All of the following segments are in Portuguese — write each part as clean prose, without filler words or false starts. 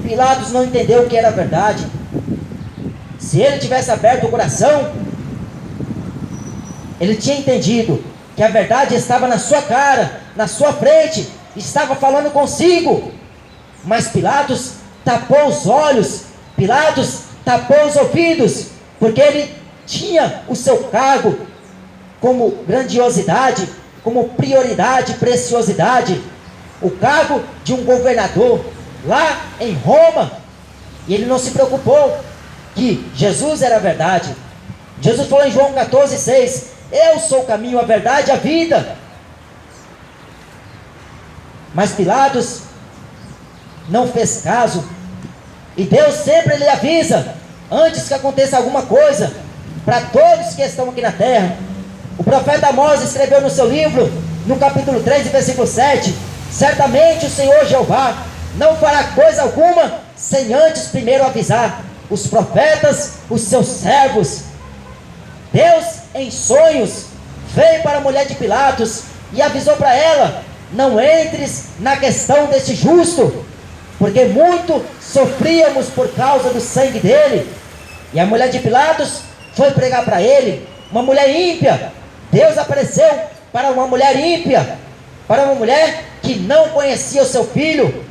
Pilatos não entendeu o que era verdade. Se ele tivesse aberto o coração, ele tinha entendido que a verdade estava na sua cara, na sua frente, estava falando consigo. Mas Pilatos tapou os olhos, Pilatos tapou os ouvidos, porque ele tinha o seu cargo como grandiosidade, como prioridade, preciosidade, o cargo de um governador lá em Roma, e ele não se preocupou que Jesus era a verdade. Jesus falou em João 14,6: eu sou o caminho, a verdade e a vida. Mas Pilatos não fez caso, e Deus sempre lhe avisa, antes que aconteça alguma coisa, para todos que estão aqui na terra. O profeta Amós escreveu no seu livro, no capítulo 3, versículo 7, certamente o Senhor Jeová não fará coisa alguma, sem antes primeiro avisar os profetas, os seus servos. Deus em sonhos veio para a mulher de Pilatos e avisou para ela: não entres na questão desse justo, porque muito sofríamos por causa do sangue dele. E a mulher de Pilatos foi pregar para ele, uma mulher ímpia. Deus apareceu para uma mulher ímpia, para uma mulher que não conhecia o seu filho,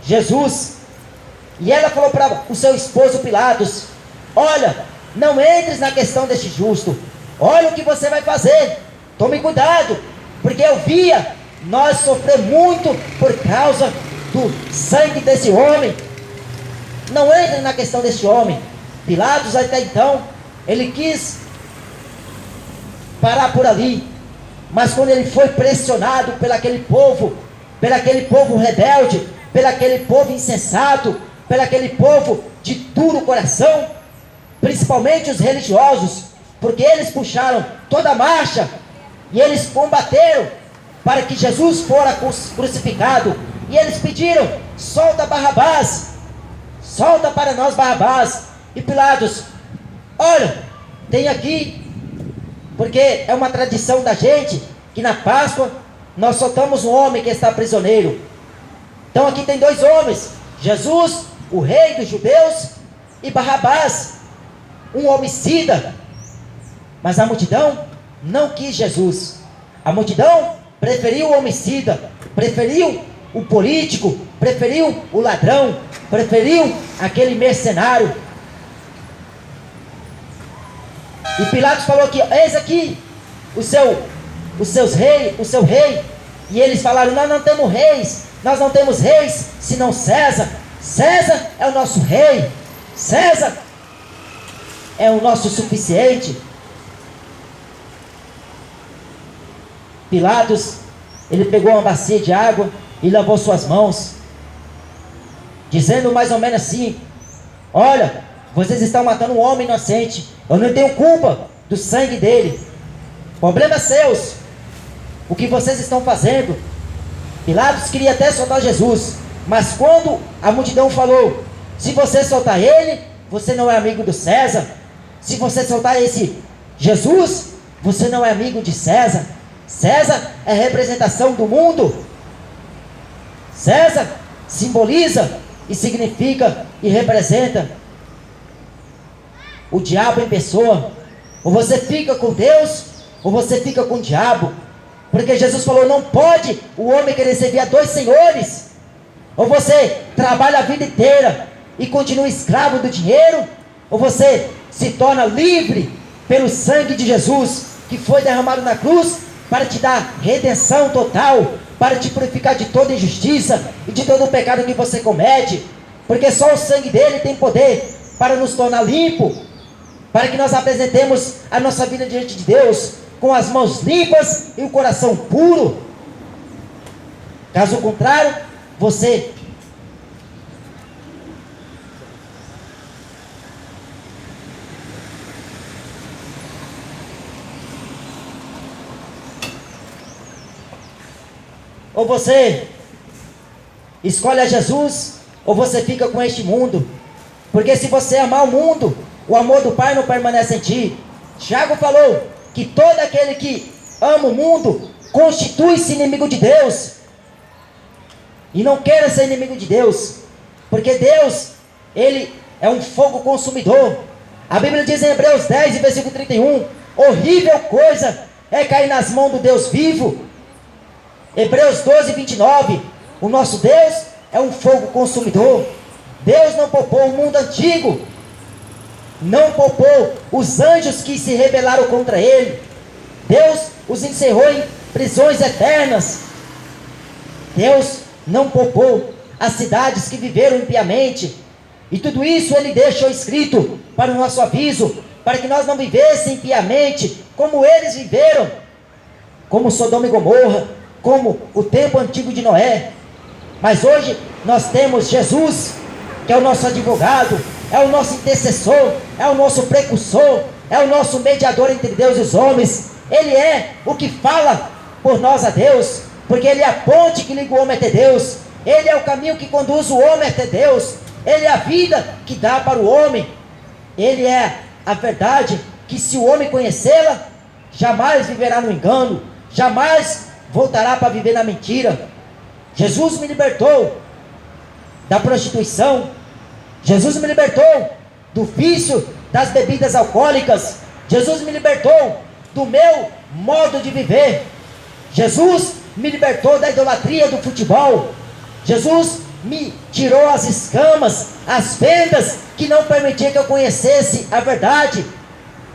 Jesus. E ela falou para o seu esposo Pilatos: olha, não entres na questão deste justo, olha o que você vai fazer, tome cuidado, porque eu via nós sofrer muito por causa do sangue desse homem. Não entre na questão deste homem. Pilatos até então, ele quis parar por ali, mas quando ele foi pressionado pelaquele povo rebelde, pelaquele povo insensato, pelaquele povo de duro coração, principalmente os religiosos, porque eles puxaram toda a marcha, e eles combateram para que Jesus fora crucificado, e eles pediram: solta Barrabás, solta para nós Barrabás. E Pilatos: olha, tem aqui, porque é uma tradição da gente, que na Páscoa nós soltamos um homem que está prisioneiro. Então aqui tem dois homens, Jesus, o rei dos judeus, e Barrabás, um homicida. Mas a multidão não quis Jesus. A multidão preferiu o homicida, preferiu o político, preferiu o ladrão, preferiu aquele mercenário. E Pilatos falou que eis aqui o seu rei. E eles falaram: nós não temos reis, nós não temos reis senão César. César é o nosso rei, César é o nosso suficiente. Pilatos, ele pegou uma bacia de água e lavou suas mãos, dizendo mais ou menos assim: olha, vocês estão matando um homem inocente, eu não tenho culpa do sangue dele, problemas seus, o que vocês estão fazendo. Pilatos queria até soltar Jesus, mas quando a multidão falou: se você soltar ele, você não é amigo do César. Se você soltar esse Jesus, você não é amigo de César. César é representação do mundo. César simboliza e significa e representa o diabo em pessoa. Ou você fica com Deus, ou você fica com o diabo. Porque Jesus falou: não pode o homem querer servir a dois senhores. Ou você trabalha a vida inteira e continua escravo do dinheiro, ou você se torna livre pelo sangue de Jesus, que foi derramado na cruz para te dar redenção total, para te purificar de toda injustiça e de todo o pecado que você comete. Porque só o sangue dele tem poder para nos tornar limpo, para que nós apresentemos a nossa vida diante de Deus com as mãos limpas e o coração puro. Caso contrário, você ou você escolhe a Jesus, ou você fica com este mundo. Porque se você amar o mundo, o amor do Pai não permanece em ti. Tiago falou que todo aquele que ama o mundo constitui-se inimigo de Deus. E não queira ser inimigo de Deus. Porque Deus, Ele é um fogo consumidor. A Bíblia diz em Hebreus 10, versículo 31, horrível coisa é cair nas mãos do Deus vivo. Hebreus 12, 29, o nosso Deus é um fogo consumidor. Deus não poupou o mundo antigo, não poupou os anjos que se rebelaram contra Ele. Deus os encerrou em prisões eternas. Deus não poupou as cidades que viveram impiamente. E tudo isso Ele deixou escrito para o nosso aviso, para que nós não vivêssemos impiamente como eles viveram, como Sodoma e Gomorra, como o tempo antigo de Noé. Mas hoje nós temos Jesus, que é o nosso advogado, é o nosso intercessor, é o nosso precursor, é o nosso mediador entre Deus e os homens. Ele é o que fala por nós a Deus, porque Ele é a ponte que liga o homem até Deus. Ele é o caminho que conduz o homem até Deus. Ele é a vida que dá para o homem. Ele é a verdade que, se o homem conhecê-la, jamais viverá no engano, jamais voltará para viver na mentira. Jesus me libertou da prostituição. Jesus me libertou do vício das bebidas alcoólicas. Jesus me libertou do meu modo de viver. Jesus me libertou da idolatria do futebol. Jesus me tirou as escamas, as vendas que não permitiam que eu conhecesse a verdade.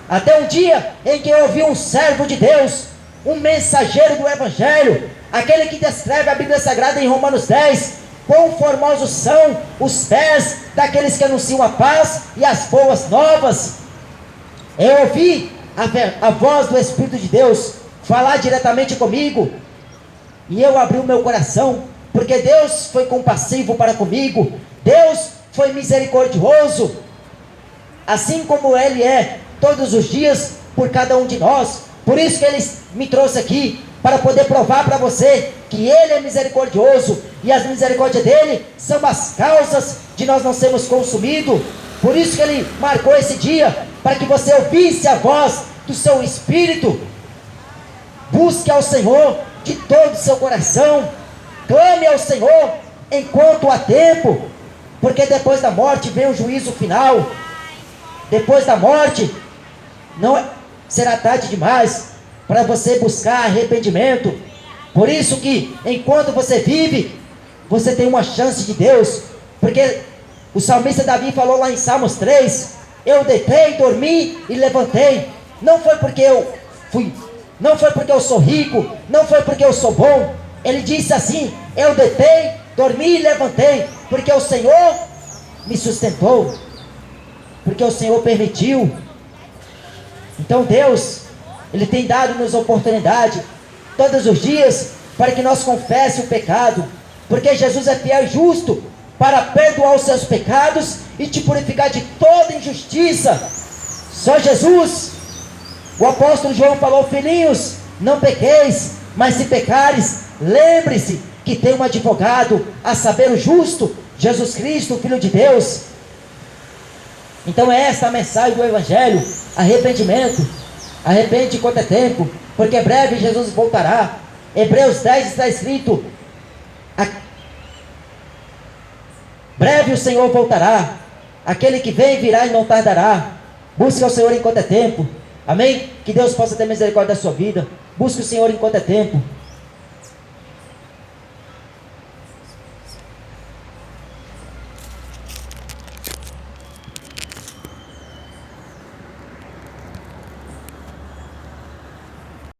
Até um dia em que eu ouvi um servo de Deus, um mensageiro do Evangelho, aquele que descreve a Bíblia Sagrada em Romanos 10, quão formosos são os pés daqueles que anunciam a paz e as boas novas. Eu ouvi a voz do Espírito de Deus falar diretamente comigo, e eu abri o meu coração, porque Deus foi compassivo para comigo, Deus foi misericordioso, assim como Ele é todos os dias por cada um de nós. Por isso que Ele me trouxe aqui, para poder provar para você que Ele é misericordioso, e as misericórdias dEle são as causas de nós não sermos consumidos. Por isso que Ele marcou esse dia, para que você ouvisse a voz do seu Espírito. Busque ao Senhor de todo o seu coração, clame ao Senhor enquanto há tempo, porque depois da morte vem o juízo final. Depois da morte não será tarde demais para você buscar arrependimento. Por isso que enquanto você vive, você tem uma chance de Deus, porque o salmista Davi falou lá em Salmos 3, eu deitei, dormi e levantei. Não foi porque eu sou rico, não foi porque eu sou bom. Ele disse assim, eu deitei, dormi e levantei, porque o Senhor me sustentou, porque o Senhor permitiu. Então Deus, Ele tem dado-nos oportunidade todos os dias para que nós confesse o pecado, porque Jesus é fiel e justo para perdoar os seus pecados e te purificar de toda injustiça. Só Jesus. O apóstolo João falou, filhinhos, não pequeis, mas se pecares, lembre-se que tem um advogado, a saber, o justo, Jesus Cristo, o Filho de Deus. Então é esta a mensagem do Evangelho: arrependimento. Arrepende enquanto é tempo, porque breve Jesus voltará. Hebreus 10 está escrito, breve o Senhor voltará, aquele que vem virá e não tardará. Busque ao Senhor enquanto é tempo. Amém? Que Deus possa ter misericórdia da sua vida. Busque o Senhor enquanto é tempo.